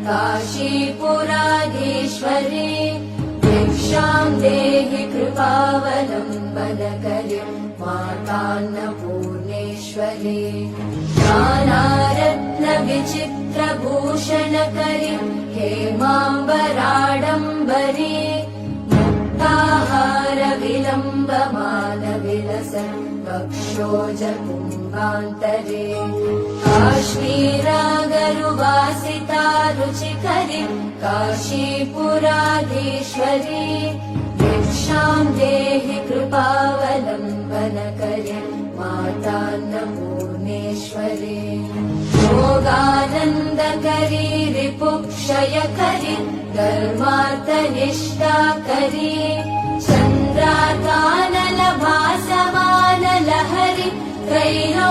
काशीपुराधीश्वरी भिक्षां देहि कृपावलम्बनकरी मातान्नपूर्णेश्वरी नानारत्नविचित्रभूषणकरी हेमाम्बराडम्बरी मुक्ताहारविलम्बमानविलसन् वक्षोजकुम्भान्तरे काश्मीरागरुवासिता रुचिकरी काशीपुराधीश्वरी भिक्षां देहि कृपावलम्बनकरी मातान्नपूर्णेश्वरी योगानन्दकरी रिपुक्षयकरी धर्मार्थनिष्ठाकरी चन्द्राकानलभासमानलहरी त्रैलोक्यरक्षाकरी